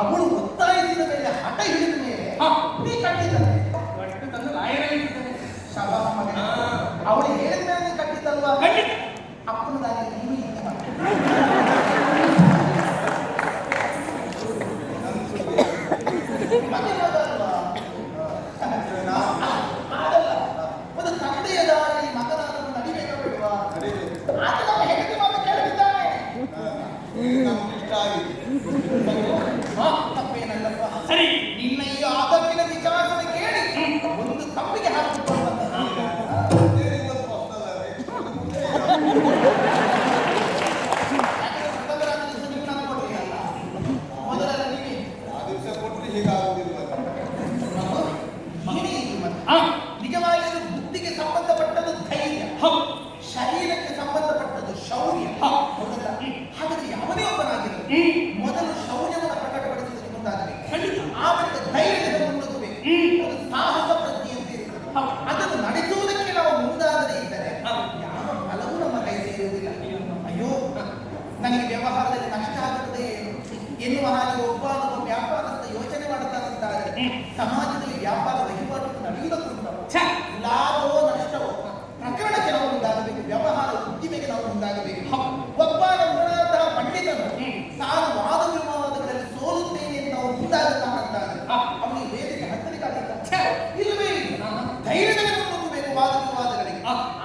ಅವಳು ಒತ್ತಾಯಿಸಿದ ಮೇಲೆ ಹಠ ಹಿಡಿದ ಮೇಲೆ ನೀ ಕಟ್ಟಿದ್ದಾನೆ ಅವಳು ಹೇಳಿದ ಮೇಲೆ ಕಟ್ಟಿದ್ದಲ್ವಾ ಅಪ್ಪನದಾಗಿ ನೀನು ಒಂದು ತಂದೆಯ ದಾರಿ ಮಗನನ್ನು ನಡಿಬೇಕಾಗಿಲ್ವಾ ಆತ ನಮ್ಮ ಹೆಂಡತಿ ಮಾತು ಕೇಳುತ್ತಿದ್ದಾನೆ ತಪ್ಪೇನಲ್ಲಪ್ಪ ಸರಿ ನಿನ್ನ ಈ ಆದಕ್ಕಿನ ವಿಚಾರವನ್ನು ಕೇಳಿ ಒಂದು ತಪ್ಪಿಗೆ ಹಾಕಿಕೊಂಡು ನಿಜವಾಗಿ ಬುದ್ಧಿಗೆ ಸಂಬಂಧಪಟ್ಟದ್ದು ಧೈರ್ಯ, ಶರೀರಕ್ಕೆ ಸಂಬಂಧಪಟ್ಟದ್ದು ಶೌರ್ಯ. ಹಾಗಾದ್ರೆ ಯಾವುದೇ ಒಬ್ಬನಾಗಿರಲಿ ಮೊದಲು ಶೌರ್ಯವನ್ನು ಪ್ರಕಟಪಡಿಸುವುದಕ್ಕೆ ಮುಂದಾಗಬೇಕು, ಆಮೇಲೆ ಧೈರ್ಯದ ಮುಂದೋಗಬೇಕು. ಒಂದು ಸಾಹಸ ಪ್ರಜ್ಞೆ ಅಂತ ಇರುತ್ತದೆ, ಅದನ್ನು ನಡೆಸುವುದಕ್ಕೆ ನಾವು ಮುಂದಾಗದೇ ಇದ್ದರೆ ಯಾವ ಫಲವೂ ನಮ್ಮ ಕೈ ಸೇರುವುದಿಲ್ಲ. ಅಯ್ಯೋ ನನಗೆ ವ್ಯವಹಾರದಲ್ಲಿ ನಷ್ಟ ಆಗುತ್ತದೆ ಎನ್ನುವ ಹಾಗೆ ಒಬ್ಬ ವ್ಯಾಪಾರಸ್ಥ ಯೋಚನೆ ಮಾಡುತ್ತಾನಂತಾದರೆ ಸಮಾಜದಲ್ಲಿ ವ್ಯಾಪಾರ ವಹಿವಾಟು ನಡೆಯುವುದಕ್ಕೂ ಲಾಭವೋ ನಷ್ಟವೋ ಪ್ರಕರಣಕ್ಕೆ ನಾವು ಮುಂದಾಗಬೇಕು, ವ್ಯವಹಾರ ಉದ್ದಿಮೆಗೆ ನಾವು ಮುಂದಾಗಬೇಕು. ಒಬ್ಬ ನಮ್ಮಂತಹ ಪಂಡಿತನು ತಾನು ವಾದ ವಿವಾದಗಳಲ್ಲಿ ಸೋಲುತ್ತೇನೆ ಅಂತ ನಾವು ಮುಂದಾಗುತ್ತಾನಂತಾದರೆ ಅವನಿಗೆ ವೇದಿಕೆ ಹತ್ತಲಿಕ್ಕಾಗತ್ತ ಇಲ್ಲವೇ ಇಲ್ಲ. ಧೈರ್ಯದಲ್ಲಿ ಮುಂದೋಗಬೇಕು ವಾದ ವಿವಾದಗಳಿಗೆ,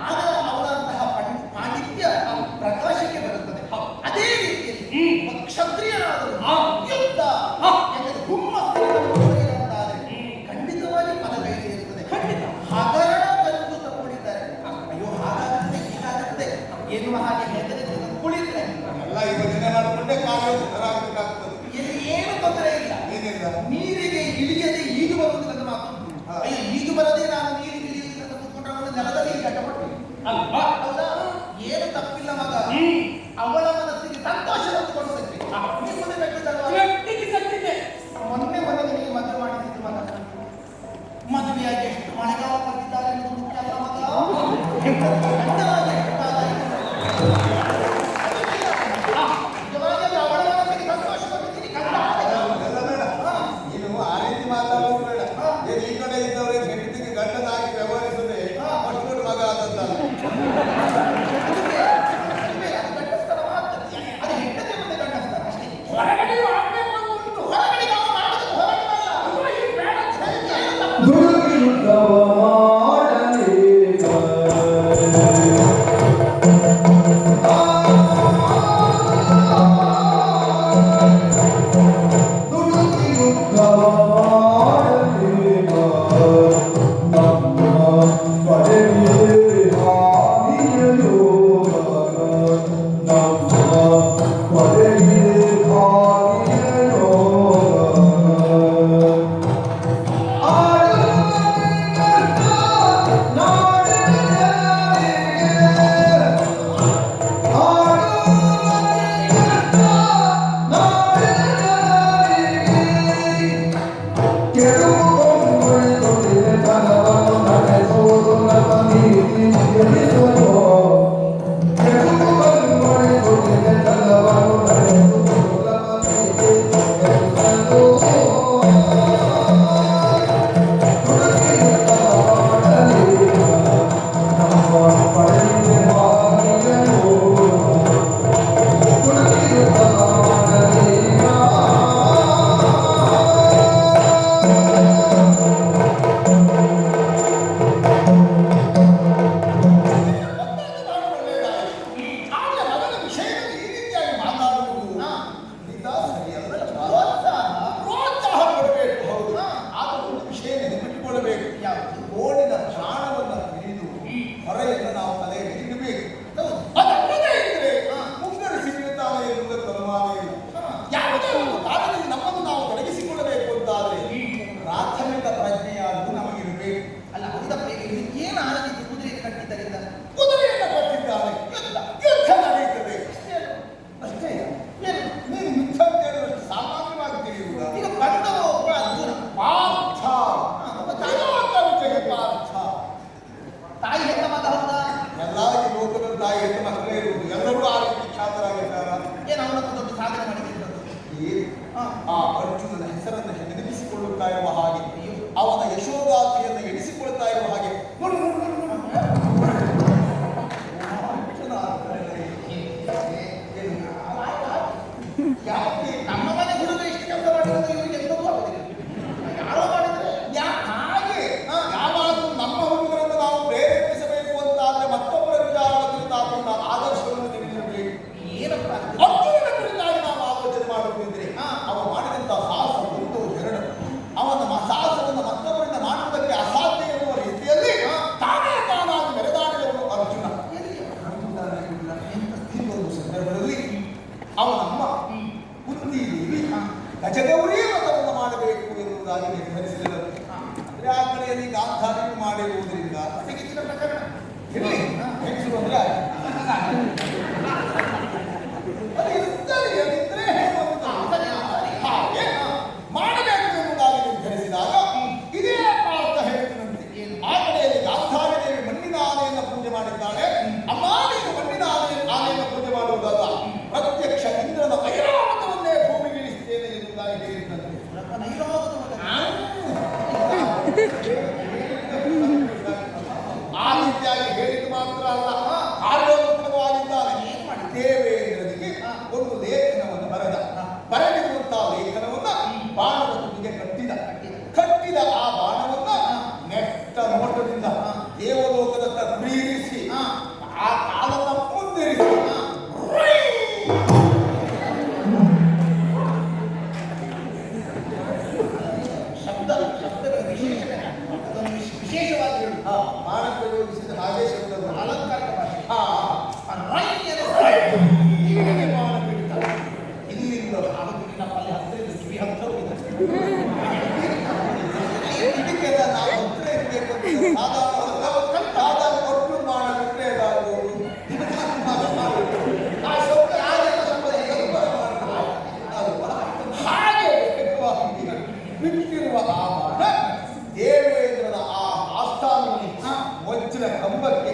ಆಗ ಅವರಂತಹ ಪಾಂಡಿತ್ಯ ಪ್ರಕಾಶಕ್ಕೆ ಬರುತ್ತದೆ. ಅದೇ ರೀತಿಯಲ್ಲಿ ಕ್ಷತ್ರಿಯನಾದರೂ ಯುದ್ಧ ಯಾಕಂದ್ರೆ ಹುಮ್ಮಸ್ಸಿನಿಂದಾದರೆ ಖಂಡಿತವಾಗಿ ಪದ ಕೈ ಸೇರುತ್ತದೆ. ಖಂಡಿತ ಹಗರಣ ಕಲ್ಲು ತಗೊಂಡಿದ್ದಾರೆ. ಅಯ್ಯೋ ಹಾಗಾಗುತ್ತೆ ಹೀಗಾಗುತ್ತೆ ಎನ್ನುವ ಹಾಗೆ ಹೆದರಿಕೊಂಡು ಕುಳಿತರೆ ಎಲ್ಲ ಯೋಚನೆ ಮಾಡಿಕೊಂಡೇ ಕಾರ್ಯರಾಗಬೇಕಾಗ್ತದೆ. ಇಲ್ಲಿ ಏನು ತೊಂದರೆ ಇಲ್ಲ, ನೀರಿಗೆ ಇಳಿಯದೆ ಈಜು ಬರುವುದನ್ನು ಮಾತು. ಅಯ್ಯೋ ಈಜು ಬರದೆ ನಾನು ನೀರಿಗೆ ಇಳಿಯುವುದನ್ನು ಕೂತ್ಕೊಂಡ್ರೆ ಅವಳು ನೆಲದಲ್ಲಿ ಕಟ್ಟಪಟ್ಟು ಅಲ್ವಾ? ಹೌದಾ? ಏನು ತಪ್ಪಿಲ್ಲ ಮಗ, ಅವಳ ಮನಸ್ಸಿಗೆ ಸಂತೋಷ ತಂದುಕೊಡುವುದಕ್ಕೆ ನೀವು ಮದುವೆ ಕಟ್ಟಿದ್ದಲ್ವಾ? ಮೊನ್ನೆ ಮನೆಗೆ ನೀವು ಮದುವೆ ಮಾಡಿಸಿದ್ದು ಮಗ. ಮದುವೆಯಾಗಿ ಎಷ್ಟು ಮಳೆಗಾಲ ಬಂದಿದ್ದಾರೆ ಎನ್ನುವುದು ಮುಖ್ಯ ಅಲ್ಲ ಮಗ. ನಿಜವಾಗಿ ಅವಳ ಮನಸ್ಸಿಗೆ ಸಂತೋಷ ಬಂದಿದ್ದೀನಿ ಕಂಡ ನೀನು ಆ ರೀತಿ ಮಾತಾಡೋದು ಬೇಡ. ಈ ಕಡೆ ಇದ್ದವರಿಗೆ ಹೆಂಡತಿಗೆ ಗಂಡನಾಗಿ ವ್ಯವಹರಿಸದೆ ಅಷ್ಟು ಮಗ ಆದಂತ ಆ ಅರ್ಜುನನ ಹೆಸರನ್ನು ನೆನಪಿಸಿಕೊಳ್ಳುತ್ತಾ ಇರುವ ಹಾಗೆ, ಅವನ ಯಶೋಗಾಥೆಯನ್ನು ಎಣಿಸಿಕೊಳ್ತಾ ಇರುವ ಹಾಗೆ ನೋಡು ನೋಡು ನೋಡು ನೋಡು. ಅರ್ಜುನ ಯಾಕೆ ನಮ್ಮ ಮನೆ ಹುಡುಗ ಇಷ್ಟು ಕೆಲಸ ಮಾಡಿದ್ರೆ ಇವರಿಗೆ ಎಂತದೂ ಆಗುದಿಲ್ಲ. ಯಾರೋ ಮಾಡಿದ್ರೆ ಹಾಗೆ ಯಾವಾಗಲೂ ನಮ್ಮ ಹುಡುಗರನ್ನು ನಾವು ಪ್ರೇರೇಪಿಸಬೇಕು ಅಂತಾದ್ರೆ ಮತ್ತೊಬ್ಬರ ವಿಚಾರದ ಕುರಿತಾದ ಆದರ್ಶವನ್ನು ತಿಳಿದಿರಬೇಕು. ಏನಪ್ಪ ಅರ್ಜುನನ ಕುರಿತಾಗಿ ನಾವು ಆಲೋಚನೆ ಮಾಡಬೇಕಿದ್ರೆ ಅವ ಮಾಡಿದಂತಹ ಸಾಹಸ ಒಂದು ಎರಡು, ಅವನ ಸಾಹಸವನ್ನು ಮತ್ತೊಬ್ಬರಿಂದ ಮಾಡುವುದಕ್ಕೆ ಅಸಾಧ್ಯ ಇರುವ ರೀತಿಯಲ್ಲಿ ತಾನೇ ತಾನಾಗಿ ಮೆರೆದಾಡಿದವನು ಅರ್ಜುನ. ಒಂದು ಸಂದರ್ಭದಲ್ಲಿ ಅವನಮ್ಮ ಕುಂತಿದೇವಿ ಗಜಗೌರಿ ವ್ರತವನ್ನು ಮಾಡಬೇಕು ಎನ್ನುವುದಾಗಿ ನಿರ್ಧರಿಸಿದರು. ಅಂದ್ರೆ ಆ ಕಡೆಯಲ್ಲಿ ಗಾಂಧಾರಿ ಮಾಡಿರುವುದರಿಂದ ಹೆಚ್ಚಿನ ಪ್ರಕರಣ ಇರಲಿ ಹೆಚ್ಚು ಅಂದ್ರೆ ಅದು ಇರುತ್ತದೆ, ಅದಿದ್ರೆ ಹಾಗೆ ಮಾಡಬೇಕು ಎನ್ನುವುದಾಗಿ ನಿರ್ಧರಿಸಿದಾಗ ಇದೇ ಪಾರ್ಥ ಹೇಳ್ತಿನಂತೆ. ಆ ಕಡೆಯಲ್ಲಿ ಗಾಂಧಾರಿ ದೇವಿ ಮಣ್ಣಿನ ಆನೆಯನ್ನು ಪೂಜೆ ಮಾಡಿದ್ದಾಳೆ. ಅಮ್ಮ ನೀನು ಮಣ್ಣಿನ ಆನೆಯನ್ನು ಪೂಜೆ ಮಾಡುವುದಲ್ಲ, ಪ್ರತ್ಯಕ್ಷ ಇಂದ್ರನ ಐರಾವತವನ್ನೇ ಭೂಮಿಗೆ ಇಳಿಸ್ತೇನೆ ಎನ್ನುವುದಾಗಿ ಹೇಳಿದಂತೆ. ಆ ರೀತಿಯಾಗಿ ಹೇಳಿದ್ದು ಮಾತ್ರ ಅಲ್ಲ, ಕಾರ್ಯೋನ್ಮುಖವಾಗಿದ್ದಾನೆ. ದೇವೇಂದ್ರನಿಗೆ ಒಂದು ಲೇಖನವನ್ನು ಬರೆದಿರುವಂತಹ ಲೇಖನವನ್ನ ಬಾಣದ ತುದಿಗೆ ಕಟ್ಟಿದ ಆ ಬಾಣವನ್ನ ನೆಟ್ಟ ನೋಟದಿಂದ ದೇವಲೋಕದತ್ತ ಬೀರಿಸಿ ಆ ಕಾಲನ್ನ ಮುಂದಿರಿಸಿ ಶಬ್ದಗಳ ವಿಶೇಷಣೆ ಅದನ್ನು ವಿಶೇಷವಾಗಿ ಹೇಳುದು. ಬಾಣ ಪ್ರಯೋಗಿಸಿದ ಹಾಗೆ ಶಬ್ದಗಳು ಅಲಂಕಾರಿಕ ಭಾಷೆ. ಹೀಗೆ ಬಾಣ ಬಿಡ್ತಾರೆ. ಇಲ್ಲಿಂದ ನಮ್ಮಲ್ಲಿ ಹತ್ತಿರ ಕಿವಿ ಹತ್ತಿರ ಹೋಗಿದೆ. ಇದಕ್ಕೆಲ್ಲ ನಾವು ಹತ್ತಿರ ಇರಬೇಕು ಅಂತ ಸಾಧಾರಣ ಒಟ್ಟು ಬಾಣ ಬಿಟ್ಟರೆ ಅದಾಗುವುದು. ಆ ಶಬ್ದ ಯಾರೆಲ್ಲ ಶಬ್ದ ಹಾಗೆ ಬಿಟ್ಟಿರುವ ಆ ಬಾಣ ದೇವೇಂದ್ರನ ಆ ಆಸ್ಥಾನದಲ್ಲಿ ವಜ್ರ ಕಂಬಕ್ಕೆ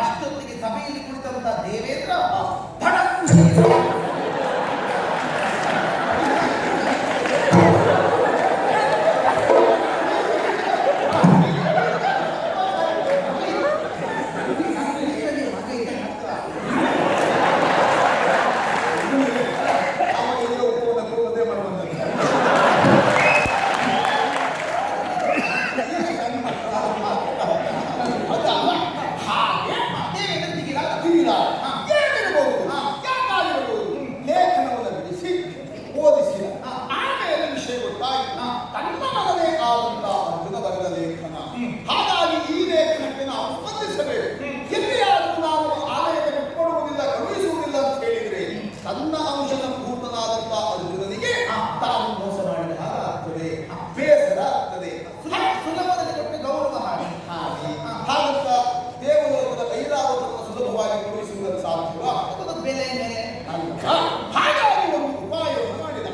ಅಷ್ಟೊತ್ತಿಗೆ ಸಭೆಯಲ್ಲಿ ಕುಳಿತಂತ ದೇವೇಂದ್ರ ಲೇಖನವನ್ನು ಬಿಡಿಸಿ ಓದಿಸಿದ. ಆಮೇಲೆ ವಿಷಯ ಗೊತ್ತಾಯಿತು, ತನ್ನ ಮಗನೇ ಆದಂತಹ ಅರ್ಜುನ ಬರೆದ ಲೇಖನ. ಹಾಗಾಗಿ ಈ ಲೇಖನಕ್ಕೆ ನಾವು ಸ್ಪಂದಿಸಬೇಕು. ಎಲ್ಲಿಯಾದರೂ ನಾವು ಆಲಯಕ್ಕೆ ಬಿಟ್ಟುಕೊಡುವುದಿಲ್ಲ, ಕಳುಹಿಸುವುದಿಲ್ಲ ಅಂತ ಹೇಳಿದ್ರೆ ತನ್ನ ಅಂಶ ಸಂಭೂತನಾದಂತಹ ಅರ್ಜುನನಿಗೆ ತಾನು ಮೋಸ ಮಾಡಿದ ಹಾಗಾಗ್ತದೆ, ಬೇಸರ ಆಗ್ತದೆ. ಸುಲಭದಲ್ಲಿ ಕೊಟ್ಟು ಗೌರವ ಮಾಡಿ ಹಾಗಂತ ದೇವಲೋಕದ ಐರಾವತವನ್ನು ಸುಲಭವಾಗಿ ಕಳುಹಿಸುವುದನ್ನು ಸಾಧ್ಯವ? ಬೆಲೆ ಮೇಲೆ ಹಾಗಾಗಿ ಒಂದು ಉಪಾಯವನ್ನು ಮಾಡಿದ.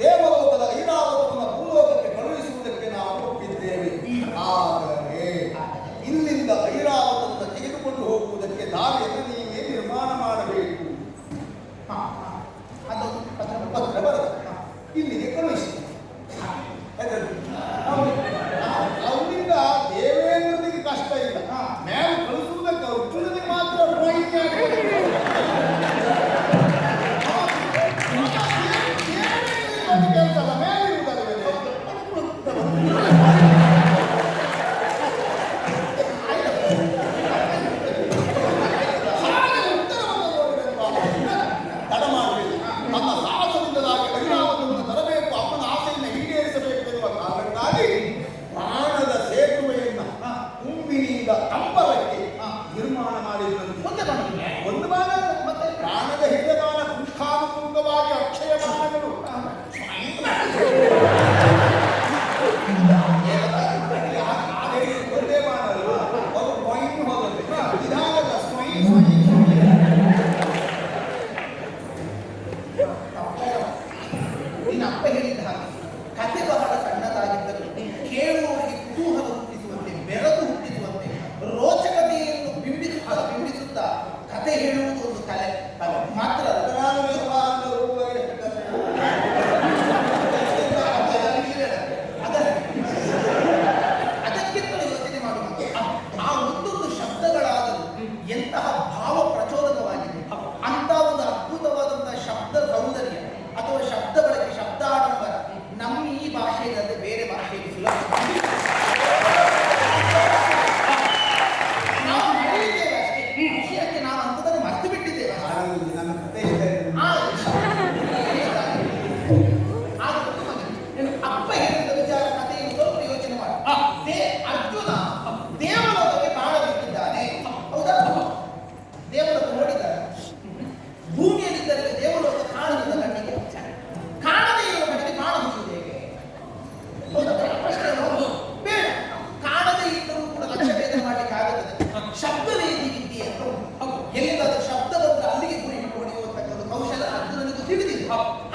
ದೇವಲೋಕದ ಐರಾವತವನ್ನು ಭೂಲೋಕಕ್ಕೆ ಕಳುಹಿಸುವುದಕ್ಕೆ ನಾವು ಒಪ್ಪಿದ್ದೇವೆ. ಆದರೆ ಇಲ್ಲಿಂದ ಐರಾವತವನ್ನು ತೆಗೆದುಕೊಂಡು ಹೋಗುವುದಕ್ಕೆ ದಾರಿಯನ್ನು ನೀವೇ ನಿರ್ಮಾಣ ಮಾಡಬೇಕು. ಅದು ಪತ್ರ ಬರೆದ ಇಲ್ಲಿಗೆ ಕಳುಹಿಸಿ. ಅವರಿಂದ ದೇವೇಂದ್ರನಿಗೆ ಕಷ್ಟ ಇಲ್ಲ, ಮೇಲೆ ಕಳಿಸುವುದಕ್ಕೆ ಅರ್ಜುನನಿಗೆ ಮಾತ್ರ ಕೆಲಸ ಮೇಲಿರುವುದಲ್ಲ.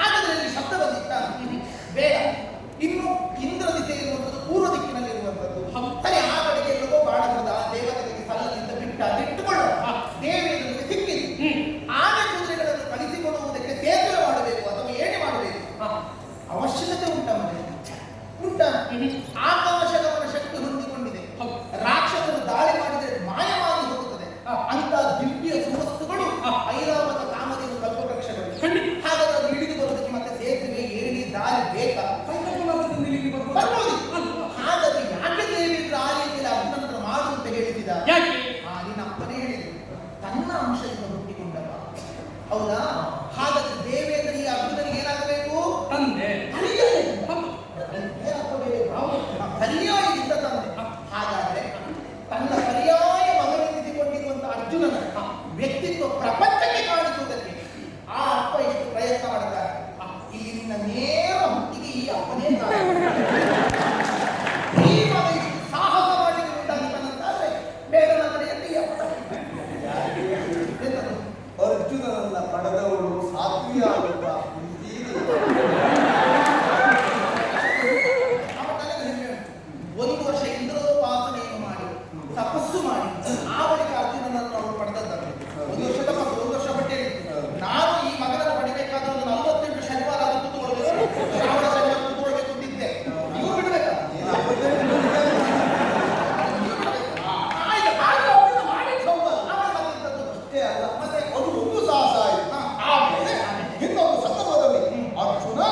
ಹಾಗಾದ್ರೆ ಇಲ್ಲಿ ಶಬ್ದ ಬಂದಿತ್ತ ಬೇಡ, ಇನ್ನು ಇಂದ್ರ ದಿಸೆ ಇರುವಂತದ್ದು ಪೂರ್ವ ದಿಕ್ಕಿನಲ್ಲಿ ಇರುವಂತದ್ದು. ಸರಿ, ಆ ಕಡೆಗೆ ಎಲ್ಲವೋ ಬಾಣದ ದೇವತೆಗಳಿಗೆ ಸಲ್ಲದಿಂದ ಬಿಟ್ಟ ಇಟ್ಟುಕೊಳ್ಳೋ ದೇವೇಂದ್ರನಿಗೆ ಸಿಕ್ಕಿತು. ಆನೆ ಕುದುರೆಗಳನ್ನು ಕಳಿಸಿಕೊಳ್ಳುವುದಕ್ಕೆ ಸೇತುವೆ ಮಾಡಬೇಕು ಅಥವಾ ಏಣಿ ಮಾಡಬೇಕು, ಅವಶ್ಯಕತೆ ಉಂಟ ಮನೆ ಉಂಟ. ಆಕಾಶಗಮನ ಶಕ್ತಿ ಹೊಂದಿಕೊಂಡಿದೆ. ರಾಕ್ಷಸರು ದಾಳಿ ಮಾಡಿದರೆ ಮಾಯವಾಗಿ ಹೋಗುತ್ತದೆ. ಅಂತ ದಿವ್ಯ ಸುವಸ್ತುಗಳು ಐರಾವತ ಕಾಮಧೇನು ಕಲ್ಪವೃಕ್ಷಗಳು. ಹಾಗಾದ್ರೆ ಅದು ಹಿಡಿದು ಬರುವುದಕ್ಕೆ ಮತ್ತೆ ಸೇತುವೆ ಏಣಿ ದಾರಿ ಬೇಕಾ? ಬರ್ಬೋದು. ಹಾಗಾದ್ರೆ ಯಾಕೆ ದೇವೇಂದ್ರ ಆ ರೀತಿಯಲ್ಲಿ ಅರ್ಜುನನ ಮಾಡು ಅಂತ ಹೇಳಿಸಿದ? ನಿನ್ನ ಅಪ್ಪನೇ ಹೇಳಿದ್ರು, ತನ್ನ ಅಂಶದಿಂದ ಹುಟ್ಟಿಕೊಂಡವ. ಹೌದಾ? ಹಾಗಾದ್ರೆ ದೇವೇಂದ್ರ ಈ ಅರ್ಜುನನಿಗೆ ಏನಾಗಬೇಕು? ತಂದೆ. ಪರ್ಯಾಯದಿಂದ ತಂದೆ. ಹಾಗಾದ್ರೆ ತನ್ನ ಪರ್ಯಾಯ ಮಗನೆನಿಸಿಕೊಂಡಿರುವಂತಹ ಅರ್ಜುನನ ವ್ಯಕ್ತಿತ್ವ ಪ್ರಪಂಚಕ್ಕೆ ಕಾಣಿಸುವುದಕ್ಕೆ ಆ ಅಪ್ಪ ಎಷ್ಟು ಪ್ರಯತ್ನ ಮಾಡುತ್ತಾರೆ. ಇಲ್ಲಿ ನಿನ್ನ ನೇರ ಹುಟ್ಟಿಗೆ ಈ ಅಪ್ಪನೇ ಈ ಮಗ ಇಷ್ಟು ಸಾಹಸ ಮಾಡಲಿಕ್ಕೆ ಉಂಟಾಗಿದ್ದಾನಂತಾದ್ರೆ ಬೇಡ ಕಡೆಯಲ್ಲಿ ಈ ಅಪ್ಪ ಅರ್ಜುನನನ್ನ ಪಡೆದವಳು ಸಾತ್ವಿಯಾಗುತ್ತ ಒಂದು ವರ್ಷ ಇಂದ್ರೋಪಾಸನೆಯನ್ನು ಮಾಡಿ ತಪಸ್ಸು ಮಾಡಿ ಆ ಬಳಿಕ ಅರ್ಜುನನನ್ನು ಅವಳು ಪಡೆದದ್ದಾನೆ. ಒಂದು ವರ್ಷ ತಪಸ್ಸು, ಒಂದು ವರ್ಷ ಬಟ್ಟೆ. ನಾನು ಈ ಮಗನನ್ನು ಪಡಿಬೇಕಾದ್ರೆ ಒಂದು 48 ಶನಿವಾರ ಅದು ಕೂತ್ಕೊಳ್ಬೇಕು, ಶ್ರಾವಣ ಶನಿವಾರ ಕೂತ್ಕೊಳ್ಬೇಕು ಅಂತಿದ್ದೆ. ನೀವು ಬಿಡ್ಬೇಕಾ? ಅಷ್ಟೇ ಅಲ್ಲ, ಮತ್ತೆ ಅದು ಒಂದು ಸಾಹಸ ಆಯಿತು. ಆಮೇಲೆ ಇನ್ನೊಂದು ಸಂದರ್ಭದಲ್ಲಿ ಅರ್ಜುನ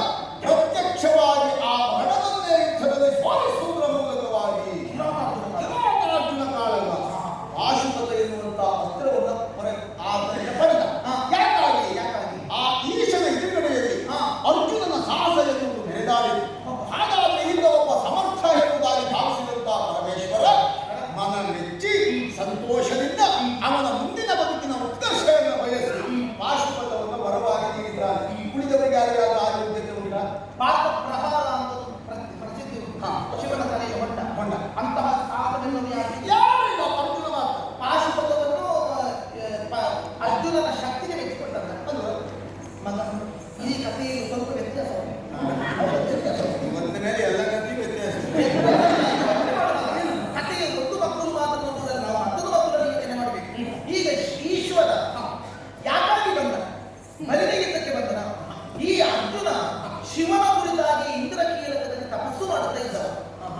ಪ್ರತ್ಯಕ್ಷವಾಗಿ ಆ ಮರಣವನ್ನೇ ಯುದ್ಧದಲ್ಲಿ ಸ್ವಾಮಿಸುವುದರ ಮೂಲಕವಾಗಿ ಅರ್ಜುನ ಕಾಳಗ ಪಾಶುಪತ ಎನ್ನುವಂತಹ ಅಸ್ತ್ರವನ್ನು ಆದ್ದರಿಂದ ಪಡೆದ. ಯಾಕಾಗಿ ಆ ಈಶನ ಎದುರುಗಡೆಯಲ್ಲಿ ಅರ್ಜುನನ ಸಾಹಸ ಎನ್ನುವುದು ಮೆರೆದಾಡಿತು. ಹಾಗಾಗಿ ಈಗ ಒಬ್ಬ ಸಮರ್ಥ ಎಂಬುದಾಗಿ ಭಾವಿಸಿದಂತಹ ಪರಮೇಶ್ವರ ಮನ ಮೆಚ್ಚಿ ಸಂತೋಷದಿಂದ ಅವನ ಮುಂದಿನ ಬದುಕಿನ ಉತ್ಕರ್ಷವನ್ನು ಬಯಸಿ ಪಾಶುಪತವನ್ನು ವರವಾಗಿ ನೀಡಿದ್ದಾನೆ. ಉಳಿದವರಿಗೆ ಯಾರಿಗಾದ ಆಯುಧಕ್ಕೆ ಉಂಟ? ಪಾಪ ಪ್ರಹಾರ ಅಂತ ಪ್ರಸಿದ್ಧಿ ಉಂಟು. ಶಿವನ ತಲೆಯ ಹೊಂಡ ಅಂತಹ ಸಾಧನೆಯನ್ನು ಯಾರಿಲ್ಲ ಅರ್ಜುನ ಮಾತ್ರ. ಪಾಶುಪತವನ್ನು ಅರ್ಜುನನ ಶಕ್ತಿಗೆ ಮೆಚ್ಚಿಕೊಂಡಲ್ಲ. ಮಗ ಈ ಕಥೆಯಲ್ಲಿ ಸ್ವಲ್ಪ ವ್ಯತ್ಯಾಸ ಇವತ್ತಿನ ಮೇಲೆ ಎಲ್ಲ ಕಥೆಯೂ ವ್ಯತ್ಯಾಸ. ಕಥೆಯ ಒಂದು ಮಕ್ಕಳು ಮಾತ್ರ ನೋಡುವುದಲ್ಲ, ನಾವು ಹತ್ತದು ಮಕ್ಕಳನ್ನು ಯೋಚನೆ ಮಾಡಬೇಕು. ಈಗ ಈಶ್ವರ ಯಾಕಾಗಿ ಬಂದ? ಮಲಿನ ಯುದ್ಧಕ್ಕೆ ಬಂದನ. ಈ ಅರ್ಜುನ ಶಿವನ ಕುರಿತಾಗಿ ಇಂದ್ರ ಕೀಲಕದಲ್ಲಿ ತಪಸ್ಸು ಮಾಡುತ್ತಾ ಇದ್ದ.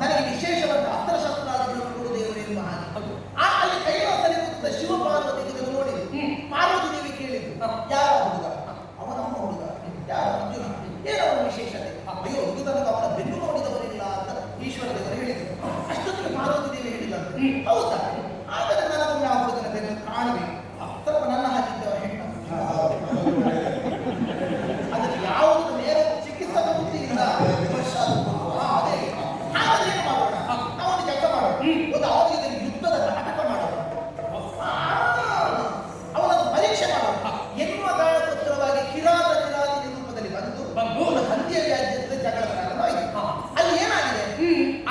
ನನಗೆ ವಿಶೇಷವಾದ ಅಸ್ತ್ರಶಸ್ತ್ರಾದಿಗಳನ್ನು ಕೊಡು ದೇವರು ಎನ್ನುವ ಹಾಗೆ. ಅಲ್ಲಿ ಕೈಲಾಸದಲ್ಲಿ ಕೂತ ಶಿವ ಪಾರ್ವತಿಗೆ ನೋಡಿದೆ. ಪಾರ್ವತಿ ದೇವಿ ಕೇಳಿದ್ರು, ಯಾರ ಹುಡುಗ? ಅವನಮ್ಮ ಹುಡುಗ. ಯಾರ? ಅರ್ಜುನ. ಏನವನ ವಿಶೇಷತೆ? ಅಯ್ಯೋ, ಇದು ತನಕ ಅವನ ಬೆನ್ನು ನೋಡಿದವರಿಲ್ಲ ಅಂತ ಈಶ್ವರ ದೇವರು ಹೇಳಿದ್ರು. ಅಷ್ಟೊತ್ತಿಗೆ ಪಾರ್ವತಿ ದೇವಿ ಹೇಳಿದಂತೆ, ಹೌದಾ? ಆದರೆ ನನಗೊಮ್ಮೆ ಆ ಹುಡುಗನ ಬೆನ್ನು ಕಾಣಬೇಕು. ಸ್ವಲ್ಪ ನನ್ನ ಹಾಕಿದ್ದವ ಹೆಣ್ಣು. ಅದಕ್ಕೆ ಯಾವುದು ನೇರ ಚಿಕಿತ್ಸಕ ಬುದ್ಧಿ ಇಲ್ಲ. ಅದೇ. ಹಾಗಾದ್ರೆ ಏನು ಮಾಡೋಣ? ನಾವೊಂದು ಕೆಲಸ ಮಾಡೋಣ. ಒಂದು ಅವನಿಗೆ ಯುದ್ಧದ ನಾಟಕ ಮಾಡೋಣ, ಅವನನ್ನು ಪರೀಕ್ಷೆ ಮಾಡೋಣ ಎನ್ನುವ ಕಾರಣಕ್ಕೋಸ್ಕರವಾಗಿ ಕಿರಾತಿ ರೂಪದಲ್ಲಿ ಬಂದು ಒಂದು ಹಂದಿಯ ವ್ಯಾಜ್ಯದ ಜಗಳ ಪ್ರಾರಂಭವಾಯಿತು. ಅಲ್ಲಿ ಏನಾಗಿದೆ?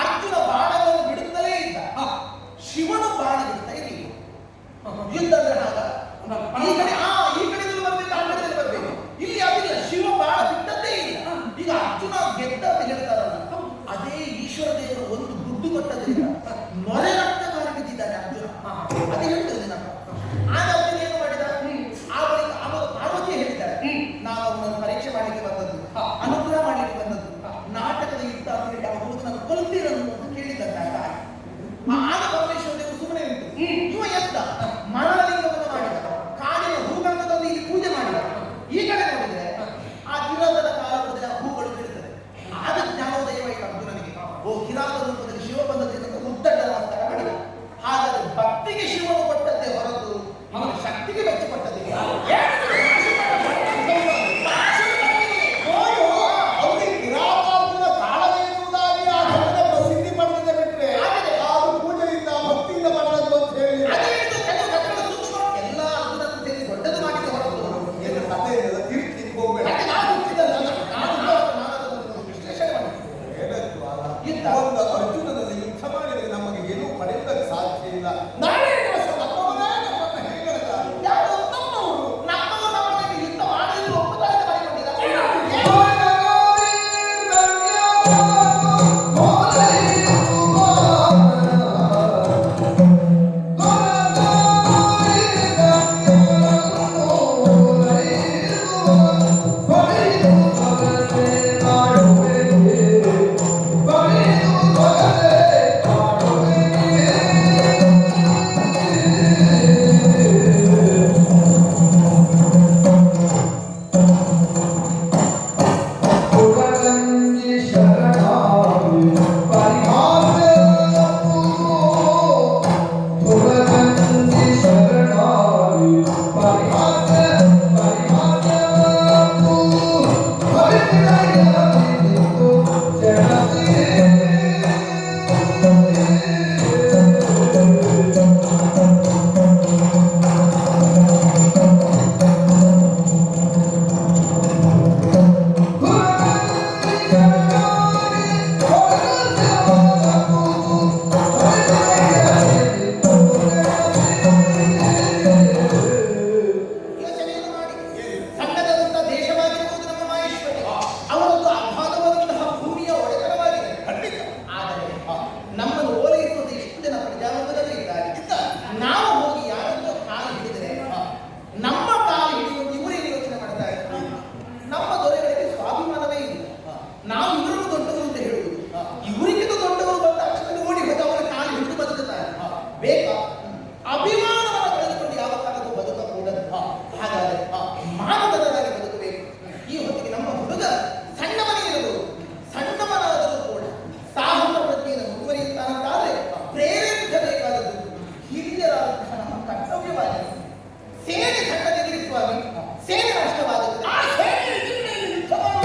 ಅರ್ಜುನ ಬಾಣವನ್ನು ಬಿಡುತ್ತಲೇ ಇದ್ದ. ಶಿವನು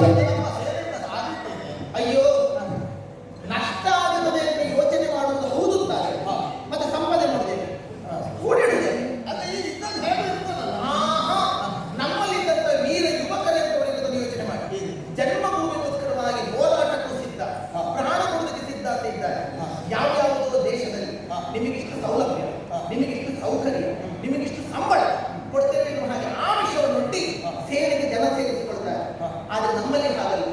ನಮ್ಮ ಸೇನೆಯನ್ನು ಸಾಧಿಸ್ತೇನೆ. ಅಯ್ಯೋ ನಷ್ಟ ಆಗುತ್ತದೆ ಅಂತ ಯೋಚನೆ ಮಾಡುವುದು ಹೌದು ತಾನೆ. ಮತ್ತೆ ಸಂಪಾದನೆ ಮಾಡುತ್ತೇವೆ, ಕೂಡಿಡುತ್ತೇವೆ. ಅಲ್ಲ ಈ ಇದ್ದದ್ದು ಹೇಗೆ ಇರ್ತದಲ್ಲ. ನಮ್ಮಲ್ಲಿದ್ದಂಥ ವೀರ ಯುವಕರೆಂತವರಿಗೆ ಯೋಚನೆ ಮಾಡಿ ಜನ್ಮಭೂಮಿಗೋಸ್ಕರವಾಗಿ ಹೋರಾಟಕ್ಕೂ ಸಿದ್ಧ, ಪ್ರಾಣ ಕೊಡುವುದಕ್ಕೆ ಸಿದ್ಧ ಅಂತ ಇದ್ದಾರೆ. ಯಾವ್ಯಾವುದೋ ದೇಶದಲ್ಲಿ ನಿಮಗಿಷ್ಟು ಸೌಲಭ್ಯ, ನಿಮಗಿಷ್ಟು ಸೌಕರ್ಯ, ನಿಮಗಿಷ್ಟು ಸಂಬಳ ಕೊಡ್ತೇವೆ ಎನ್ನುವ ಹಾಗೆ ಆಮಿಷವನ್ನೊಡ್ಡಿ ಸೇನೆಗೆ ಜನ ಸೇರಿಸಿಕೊಳ್ತಾರೆ. ಆದರೆ ನಮ್ಮಲ್ಲಿ ಹಾಗಲ್ಲ.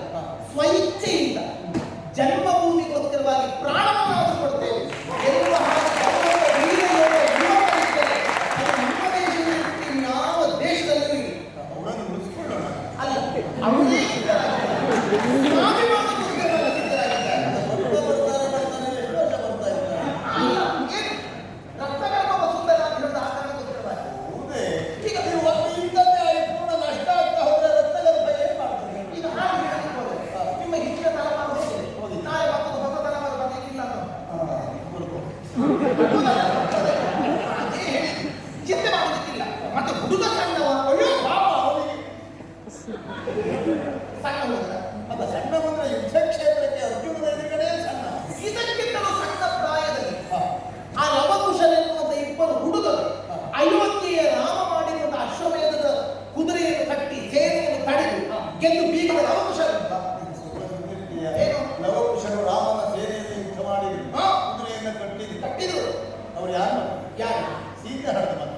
ಸ್ವಇಚ್ಛೆಯಿಂದ ಜನ್ಮಭೂಮಿಗೋಸ್ಕರವಾಗಿ ಪ್ರಾಣವನ್ನಾದರೂ ಕೊಡ್ತೇವೆ ಎನ್ನುವ ಹಾಗೆ ಯಾವುದೋ ವೀರ ಯುವಕರಿದ್ದರೆ ಅದು ನಮ್ಮ ದೇಶದಲ್ಲಿ ಯಾವ ದೇಶದಲ್ಲೂ ಇಲ್ಲ. ಅವರನ್ನು ಉಳಿಸ್ಕೊಳ್ಳೋಣ. ಅಲ್ಲ, ಅವರೇ ಸ್ವಾಭಿಮಾನಕ್ಕೋಸ್ಕರ ಸಿದ್ಧರಾಗಿದ್ದಾರೆ. ಎಷ್ಟು ವರ್ಷ ಬರ್ತಾ ಇದ್ದಾರೆ? ಅಲ್ಲ, ಏನು ರಕ್ತಗರ್ಭ ವಸುಂಧರ ಅಂತ ಹೇಳೋದು ಆ ಕಾರಣಕ್ಕೋಸ್ಕರವಾಗಿ. ಹೌದೇ? ಈಗ ನೀವು ಒಂದು ಇಂಥದ್ದೇ ಆಗಿ ಪೂರ್ಣ ನಷ್ಟ ಆಗ್ತಾ ಹೋದ್ರೆ ರಕ್ತಗರ್ಭ ಏನು ಮಾಡ್ತಾರೆ? ಈಗ ಹಾಗೆ ಹೇಳಲಿಕ್ಕೆ ಹೋದರೆ ನಿಮ್ಮ ಹಿಂದಿನ ತಲೆಮಾರು ಹೋಗಿದೆ, ನಾಳೆ ಮತ್ತೊಂದು ಹೊಸ ತಲೆಮಾರು ಬರ್ಲಿಕ್ಕಿಲ್ಲ ಅಂತ ಅದೇ ಹೇಳಿ ಚಿಂತೆ ಮಾಡೋದಕ್ಕಿಲ್ಲ. ಮತ್ತೆ ಹುಡುಗ ಸಣ್ಣವ, ಅಯ್ಯೋ ಪಾಪ ಅವನಿಗೆ ಸಣ್ಣ ಹುಡುಗ, ಅಲ್ಲ ಸಣ್ಣ ಬಂದ್ರೆ ಯುದ್ಧ ಕ್ಷೇತ್ರಕ್ಕೆ ಅರ್ಜುನನ ಎದುರುಗಡೆ ಸಣ್ಣ. ಇದಕ್ಕಿಂತಲೂ ಸಣ್ಣ ಪ್ರಾಯದಲ್ಲಿ ಆ ಲವಕುಶನೆನ್ನುವಂತ ಇಬ್ಬರು ಹುಡುಗರು ಅಯೋಧ್ಯೆಯ ರಾಮ ಮಾಡಿರುವಂತಹ ಅಶ್ವಮೇಧದ ಕುದುರೆಯನ್ನು ಕಟ್ಟಿ ಸೇನೆಯನ್ನು ತಡೆದು ಗೆದ್ದು ಬೀಗದ ಲವಕುಶರಲ್ಲ. ಏನು? ಲವಕುಶರು ರಾಮನ ಸೇನೆಯಲ್ಲಿ ಯುದ್ಧ ಮಾಡಿದ್ರು, ಕುದುರೆಯನ್ನು ಕಟ್ಟಿದ್ರು. ಅವ್ರು ಯಾರು? ಯಾರು? ಸೀತೆ ಹಡದ ಮಗ.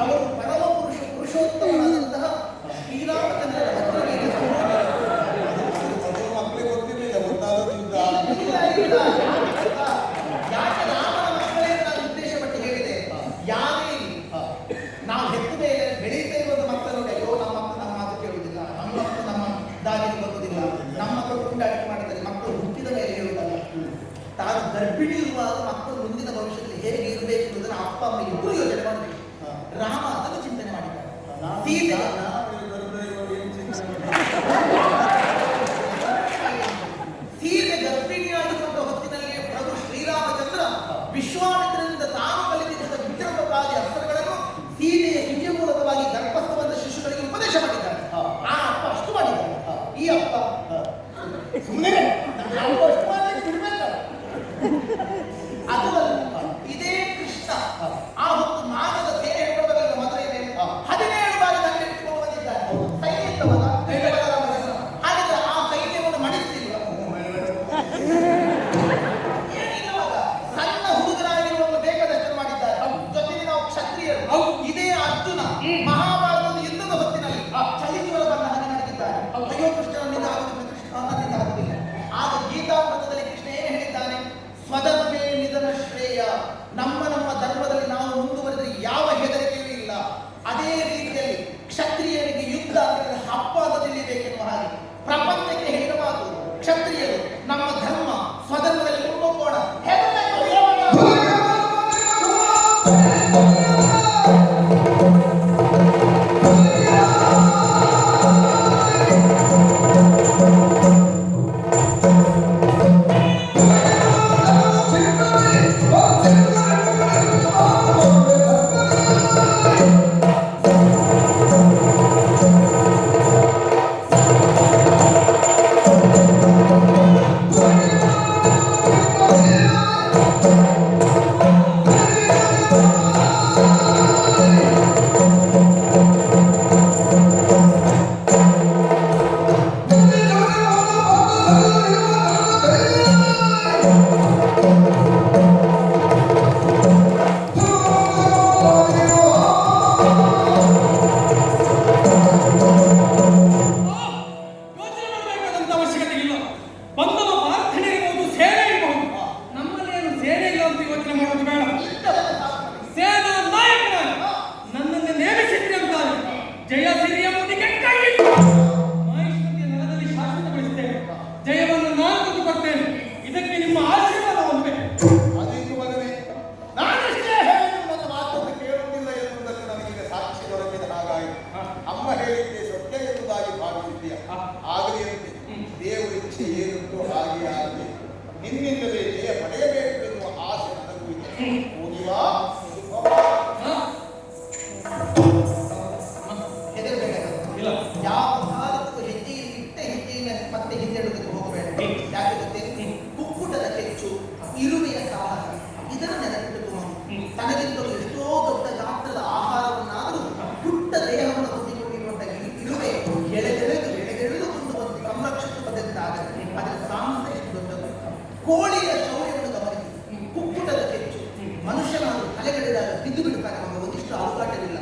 ಅವರು ಪರಮ ಪುರುಷೋತ್ತಮನಾದಂತಹ ಶ್ರೀರಾಮಚಂದ್ರನ ಭಕ್ತರಿಗೆ ಮಕ್ಕಳಿಗೆ ಗೊತ್ತಿರಲಿಲ್ಲ, ಗೊತ್ತಾದರೂ ಯುದ್ಧ. ಯಾಕೆ ರಾಮನ ಮಕ್ಕಳೇ ನಾನು ಉದ್ದೇಶಪಟ್ಟು ಹೇಳಿದೆ. ಯಾರೇ ನಾವು ಹೆತ್ತ ಮೇಲೆ ಬೆಳೀತಾ ಇರುವಂತ ಮಕ್ಕಳು ನೋಡಿ, ಅಯ್ಯೋ ನಮ್ಮ ಮಕ್ಕಳು ನಮ್ಮ ಮಾತು ಕೇಳುವುದಿಲ್ಲ, ನಮ್ಮ ಮಕ್ಕಳು ನಮ್ಮ ದಾರಿಗೆ ಬರುವುದಿಲ್ಲ, ನಮ್ಮ ಮಕ್ಕಳು ಪುಂಡಾಟಿಕೆ ಮಾಡ್ತಾರೆ. ಮಕ್ಕಳು ಹುಟ್ಟಿದ ಮೇಲೆ ಹೇಳುವುದಲ್ಲ, ತಾನು ಗರ್ಭಿಣಿ ಇರುವಾಗ ಮಕ್ಕಳು ಮುಂದಿನ ಭವಿಷ್ಯದಲ್ಲಿ ಹೇಗೆ ಇರಬೇಕು ಎಂಬುದನ್ನು ಅಪ್ಪ ಅಮ್ಮ ಇಬ್ಬರು ಯೋಚನೆ ಮಾಡಬೇಕು. ರಾಮ ಅದನ್ನು ಚಿಂತನೆ ಮಾಡಿದ್ದಾರೆ. ಸೀತೆ ಸೀತೆ ಗರ್ಭಿಣಿಯಾಗಿರುವಂತ ಹೊತ್ತಿನಲ್ಲಿ ಪ್ರಭು ಶ್ರೀರಾಮಚಂದ್ರ ವಿಶ್ವಾಮಿತ್ರನಿಂದ ತಾನು ಕಲಿತಿದ್ದ ವಿಕ್ರಮಕಾರಿ ಅಸ್ತ್ರಗಳನ್ನು ಸೀತೆಯ ಕಿವಿಯ ಮೂಲಕವಾಗಿ ಗರ್ಭಸ್ಥ ಬಂದ ಶಿಶುಗಳಿಗೆ ಉಪದೇಶ ಮಾಡಿದ್ದಾರೆ. ಆ ಅಪ್ಪ ಅಷ್ಟು ಮಾಡಿದ್ದಾರೆ. ಈ ಅಪ್ಪ ಸುಮ್ಮನೆ ನಾವು ಅಷ್ಟು ಮಾಡಿ ಬಿಡ್ಬೇಕಲ್ಲ. ಅದು ಅಲ್ಲ, ಇದೇ ಕೃಷ್ಣ ಆ ಹೊತ್ತು ಮಾನದ ಸೇನೆ ಹಿಡ್ಕೊಳ್ಬೇಕಾದ ಮದುವೆ ಮೇಲೆ 17 ಬಾರಿ ದಂಡೆತ್ತಿಕೊಂಡು ಬಂದಿದ್ದಾರೆ. ಸೈನ್ಯದವರ ಹಾಗಿದ್ರೆ ಆ ಸೈನ್ಯವನ್ನು ಮಣಿಸ್ತಿಲ್ವ? ಏನಿಲ್ಲವಾಗ ಸಣ್ಣ ಹುಡುಗರಾಗಿರುವವರು ಬೇಕಾದಷ್ಟು ಮಾಡಿದ್ದಾರೆ. ಜೊತೆಗೆ ನಾವು ಕ್ಷತ್ರಿಯರು. ಇದೇ ಅರ್ಜುನ ಮಹಾಭಾರತದ ಯುದ್ಧದ ಹೊತ್ತಿನಲ್ಲಿ ಚಲಿಸುವರ ಬಂದ ಹಾಗೆ ನಡೆದಿದ್ದಾರೆ. ಅಯ್ಯೋ ಕೃಷ್ಣನಿಂದ ಆಗುದಿಲ್ಲ, ಕೃಷ್ಣನಿಂದ ಆಗುದಿಲ್ಲ. ಆಗ ಗೀತಾಮೃತದಲ್ಲಿ ಕೃಷ್ಣ ಏನು ಹೇಳಿದ್ದಾನೆ? ಸ್ವಧರ್ಮೇ ನಿಧನ ಶ್ರೇಯ. ನಮ್ಮ ಧರ್ಮದಲ್ಲಿ ನಾವು ಮುಂದುವರೆದರೆ ಯಾವ ಹೆದರಿಕೆಯೂ ಇಲ್ಲ. ಅದೇ ರೀತಿಯಲ್ಲಿ ಕ್ಷತ್ರಿಯರಿಗೆ ಯುದ್ಧ ಅಂದರೆ ಹಬ್ಬ ಅಂತ ತಿಳಿಯಬೇಕೆನ್ನುವ ಹಾಗೆ ಪ್ರಪಂಚಕ್ಕೆ ಹೇಳಿದ ಮಾತು. ಕ್ಷತ್ರಿಯರು ನಮ್ಮ ಧರ್ಮ ಸ್ವಧರ್ಮದಲ್ಲಿ ಮುಂದೋಗೋಣ. ಆಗಲಿ ಅಂತ ದೇವರ ಇಚ್ಛೆ ಏನುಂಟು ಹಾಗೆ ನಿನ್ನಿಂದಲೇ ಜಯ ಪಡೆಯಬೇಕು ಎನ್ನುವ ಆಸೆ ನನಗೂ ಇದೆ. ಹೋಗಿವಾ ಹೆದರಬೇಡ. ಇಲ್ಲ. ಯಾವ ಕಾಲಕ್ಕೂ ಹೆಜ್ಜೆಯಲ್ಲಿ ಇಟ್ಟ ಹೆಜ್ಜೆಯಿಂದ ಮತ್ತೆ ಹಿಂದೆಡುವುದಕ್ಕೆ ಹೋಗಬೇಡ. ಯಾಕೆ ಗೊತ್ತೇ? ಕುಕ್ಕುಟದ ಕೆಚ್ಚು, ಇರುವೆಯ ಸಾಹಸ, ಇದನ್ನು ನೆನಪಿಟ್ಟುಕೊಂಡು ತನಗಿಂತಲೂ ಎಷ್ಟೋ ದೊಡ್ಡ ಗಾತ್ರದ ಆಹಾರವನ್ನಾದರೂ ಪುಟ್ಟ ದೇಹವನ್ನು ಹೊಂದಿಕೊಂಡಿರುವಂತಹ ಇರುವೆ ಎಳೆದೆಳೆದು ಕೊಂಡು ಬಂದು ಸಂರಕ್ಷಿಸುವುದಕ್ಕಾಗದೆ ಅದರ ಸಾಹಸ ಎಷ್ಟು ದೊಡ್ಡದು. ಕೋಳಿಯ ಶೌರ್ಯವನ್ನು ಗಮನಿಸಿ. ಕುಕ್ಕುಟದ ಕೆಚ್ಚು ಮನುಷ್ಯನಾದರೂ ತಲೆಗಡೆದಾಗ ಬಿದ್ದು ಬಿಡುತ್ತಾನೆ, ನಮಗೆ ಒಂದಿಷ್ಟು ಅವಕಾಶವಿಲ್ಲ.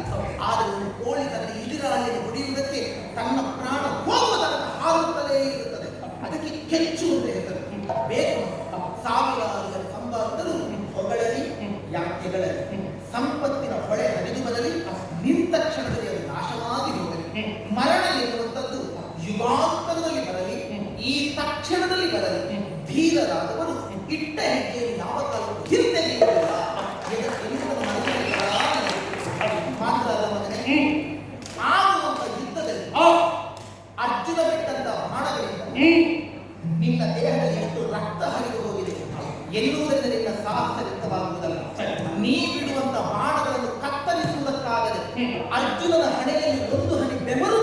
ಆದರೆ ಒಂದು ಕೋಳಿ ತನ್ನ ಇದಿರಾಳಿಯನ್ನು ಹೊಡೆಯುವುದಕ್ಕೆ ತನ್ನ ಪ್ರಾಣ ಹೋಗುವ ತನಕ ಹಾರುತ್ತಲೇ ಇರುತ್ತದೆ. ಅದಕ್ಕೆ ಕೆಚ್ಚು ಅಂತ ಹೆಸರು. ಬೇಕು ಸಾವಿರಾರು ಸಂಪಾದಿತರು ಹೊಗಳಲಿ ಯಾಕೆಗಳಲಿ ಸಂಪತ್ತಿನ ಹೊಳೆ ಹರಿದು ಬರಲಿ, ನಿಂತ ಕ್ಷಣದಲ್ಲಿ ಅದು ನಾಶವಾಗಿ ಹೋಗಲಿ. ಮರಣ ಎನ್ನುವಂಥದ್ದು ಯುಗಾಂತರದಲ್ಲಿ ಬರಲಿ, ಈ ತಕ್ಷಣದಲ್ಲಿ ಬರಲಿ. ಧೀರರಾದವರು ಇಟ್ಟ ಹೆಜ್ಜೆಯನ್ನು ಯಾವ ಕಾಲಕ್ಕೂ ಹಿಂತೆಗೆಯುವುದಿಲ್ಲ. ಮಾತ್ರ ಅಲ್ಲ ಮಗನೇ, ಆಗುವಂತ ಯುದ್ಧದಲ್ಲಿ ಅರ್ಜುನ ಬಿಟ್ಟಂತ ಬಾಣಗಳಿಂದ ನಿನ್ನ ದೇಹದಲ್ಲಿ ಎಷ್ಟು ರಕ್ತ ಹರಿದು ಹೋಗಿದೆ ಎನ್ನುವುದರಿಂದ ನಿನ್ನ ಸಾಹಸ ವ್ಯಕ್ತವಾಗುವುದಲ್ಲ. ನೀ ಬಿಡುವಂತ ಬಾಣಗಳನ್ನು ಕತ್ತರಿಸುವುದಕ್ಕಾಗದೆ ಅರ್ಜುನನ ಹಣೆಯಲ್ಲಿ ಒಂದು ಹನಿ ಬೆವರು